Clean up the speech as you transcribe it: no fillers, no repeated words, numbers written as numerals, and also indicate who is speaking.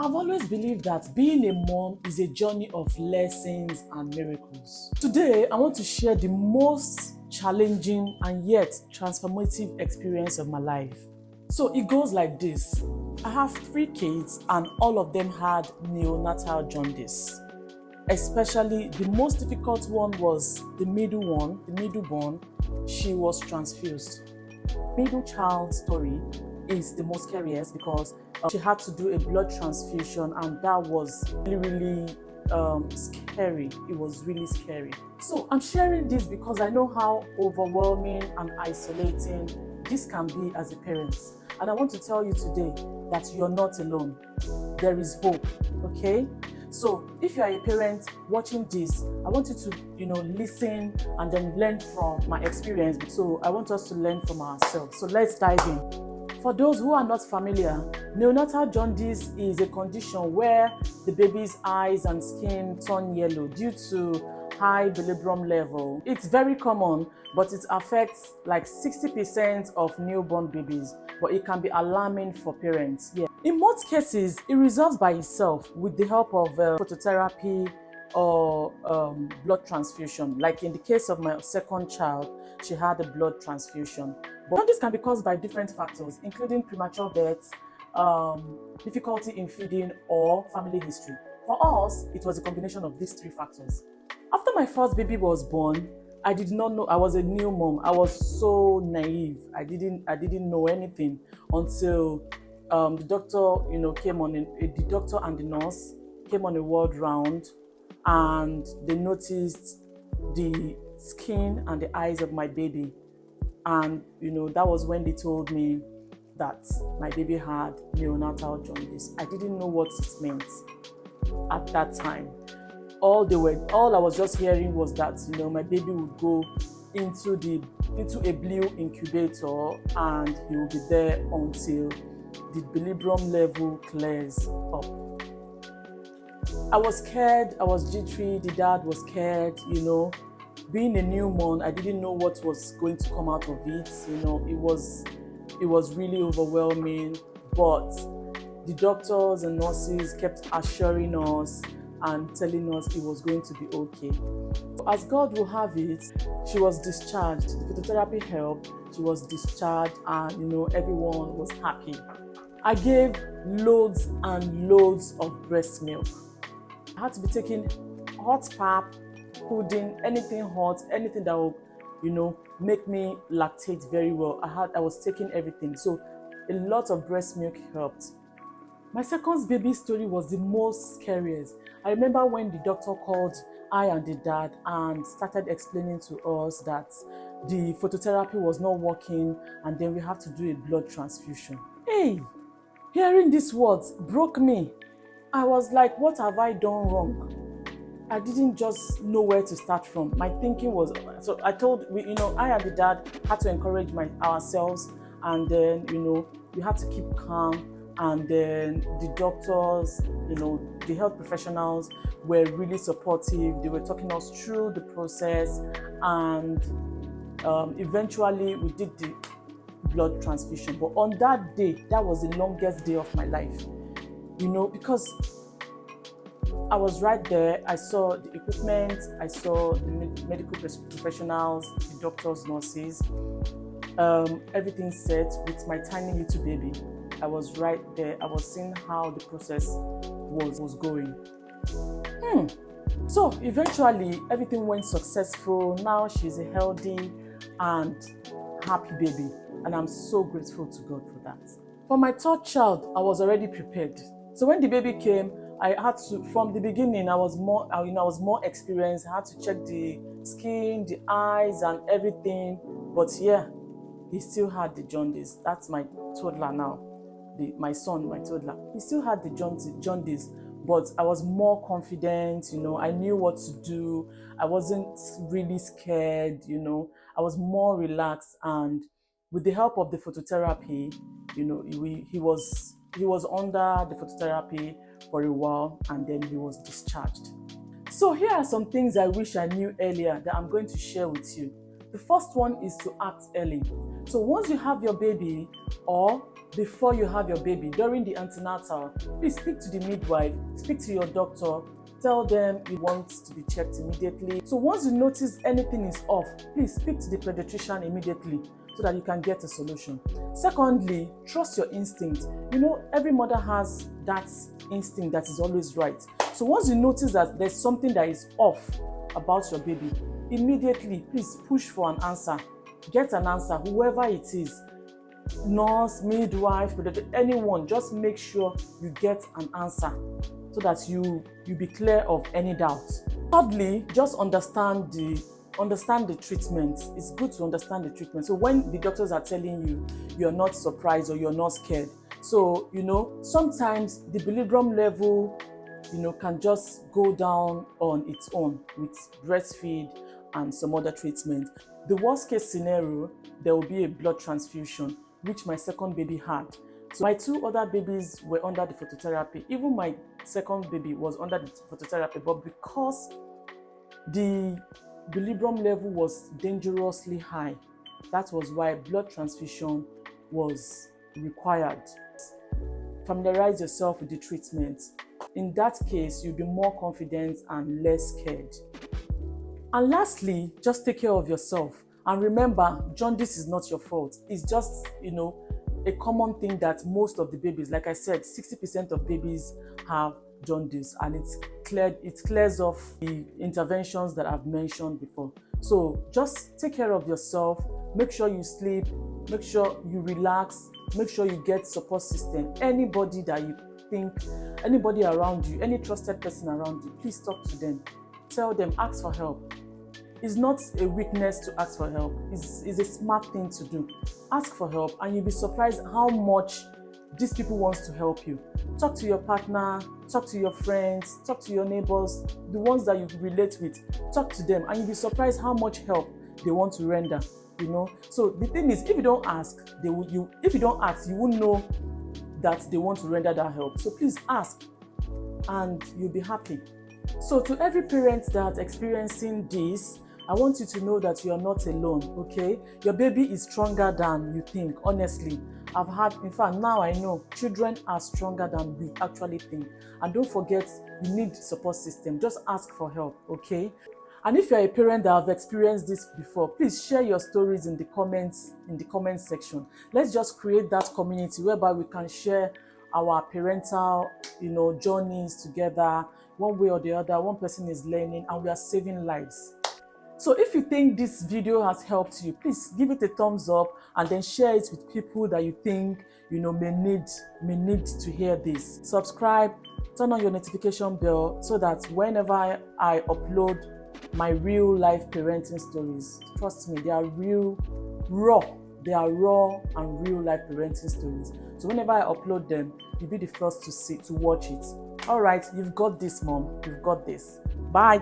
Speaker 1: I've always believed that being a mom is a journey of lessons and miracles. Today, I want to share the most challenging and yet transformative experience of my life. So it goes like this. I have 3 kids and all of them had neonatal jaundice. Especially the most difficult one was the middle one, the middleborn. She was transfused. Middle child story is the most scariest because she had to do a blood transfusion, and that was really scary. It was really scary. So I'm sharing this because I know how overwhelming and isolating this can be as a parent. And I want to tell you today that you're not alone. There is hope, okay? So if you are a parent watching this, I want you to, listen and then learn from my experience. So I want us to learn from ourselves. So let's dive in. For those who are not familiar, neonatal jaundice is a condition where the baby's eyes and skin turn yellow due to high bilirubin level. It's very common, but it affects like 60% of newborn babies, but it can be alarming for parents. Yeah. In most cases, it resolves by itself with the help of phototherapy or blood transfusion. Like in the case of my second child, she had a blood transfusion. But this can be caused by different factors, including premature death, difficulty in feeding, or family history. For us, it was a combination of these 3 factors. After my first baby was born, I did not know. I was a new mom. I was so naive. I didn't know anything until the doctor, came on. The doctor and the nurse came on a ward round, and they noticed the skin and the eyes of my baby. And, that was when they told me that my baby had neonatal jaundice. I didn't know what it meant at that time. All I was just hearing was that, my baby would go into a blue incubator and he will be there until the bilirubin level clears up. I was scared. I was jittery. The dad was scared, Being a new mom, I didn't know what was going to come out of it. It was really overwhelming. But the doctors and nurses kept assuring us and telling us it was going to be okay. As God will have it, she was discharged. The phototherapy helped. She was discharged, and everyone was happy. I gave loads and loads of breast milk. I had to be taking hot pap, pudding, anything hot, anything that will, make me lactate very well. I was taking everything. So a lot of breast milk helped. My second baby story was the most scariest. I remember when the doctor called I and the dad and started explaining to us that the phototherapy was not working and then we have to do a blood transfusion. Hey, hearing these words broke me. I was like, what have I done wrong? I didn't just know where to start from. My thinking was, so I told, I and the dad had to encourage ourselves, and then, we had to keep calm. And then the doctors, the health professionals were really supportive. They were talking us through the process, and eventually we did the blood transfusion. But on that day, that was the longest day of my life, because I was right there. I saw the equipment, I saw the medical professionals, the doctors, nurses, everything set with my tiny little baby. I was right there. I was seeing how the process was going. So eventually, everything went successful. Now she's a healthy and happy baby, and I'm so grateful to God for that. For my third child, I was already prepared. So when the baby came, I had to, from the beginning, I was more experienced. I had to check the skin, the eyes, and everything. But yeah, he still had the jaundice. That's my toddler now. My son, my toddler, he still had the jaundice, but I was more confident, I knew what to do. I wasn't really scared, I was more relaxed, and with the help of the phototherapy, he was under the phototherapy for a while, and then he was discharged. So here are some things I wish I knew earlier that I'm going to share with you. The first one is to act early. So once you have your baby, or before you have your baby, during the antenatal, please speak to the midwife, speak to your doctor, tell them you want to be checked immediately. So once you notice anything is off, please speak to the pediatrician immediately so that you can get a solution. Secondly, trust your instinct. Every mother has that instinct that is always right. So once you notice that there's something that is off about your baby, immediately, please push for an answer. Get an answer, whoever it is. Nurse, midwife, anyone, just make sure you get an answer so that you be clear of any doubt. Thirdly, just understand the treatment. It's good to understand the treatment. So when the doctors are telling you, you're not surprised or you're not scared. So, sometimes the bilirubin level, can just go down on its own with breastfeed and some other treatment. The worst case scenario, there will be a blood transfusion, which my second baby had. So my two other babies were under the phototherapy. Even my second baby was under the phototherapy, but because the bilirubin level was dangerously high, that was why blood transfusion was required. Familiarize yourself with the treatment. In that case, you'll be more confident and less scared. And lastly, just take care of yourself. And remember, jaundice is not your fault. It's just, a common thing that most of the babies, like I said, 60% of babies have jaundice, and it clears off the interventions that I've mentioned before. So just take care of yourself. Make sure you sleep. Make sure you relax. Make sure you get support system. Anybody that you think, anybody around you, any trusted person around you, please talk to them. Tell them, ask for help. It's not a weakness to ask for help. It's a smart thing to do. Ask for help, and you'll be surprised how much these people want to help you. Talk to your partner, talk to your friends, talk to your neighbors, the ones that you relate with. Talk to them, and you'll be surprised how much help they want to render. So the thing is, if you don't ask, you won't know that they want to render that help. So please ask, and you'll be happy. So to every parent that's experiencing this, I want you to know that you are not alone, okay? Your baby is stronger than you think, honestly. In fact, now I know children are stronger than we actually think. And don't forget, you need support system. Just ask for help, okay? And if you're a parent that have experienced this before, please share your stories in the comments section. Let's just create that community whereby we can share our parental, journeys together. One way or the other, one person is learning, and we are saving lives. So if you think this video has helped you, please give it a thumbs up and then share it with people that you think may need to hear this. Subscribe, turn on your notification bell so that whenever I upload my real life parenting stories, trust me, they are raw and real life parenting stories. So whenever I upload them, you'll be the first to watch it. All right, you've got this, mom. You've got this. Bye.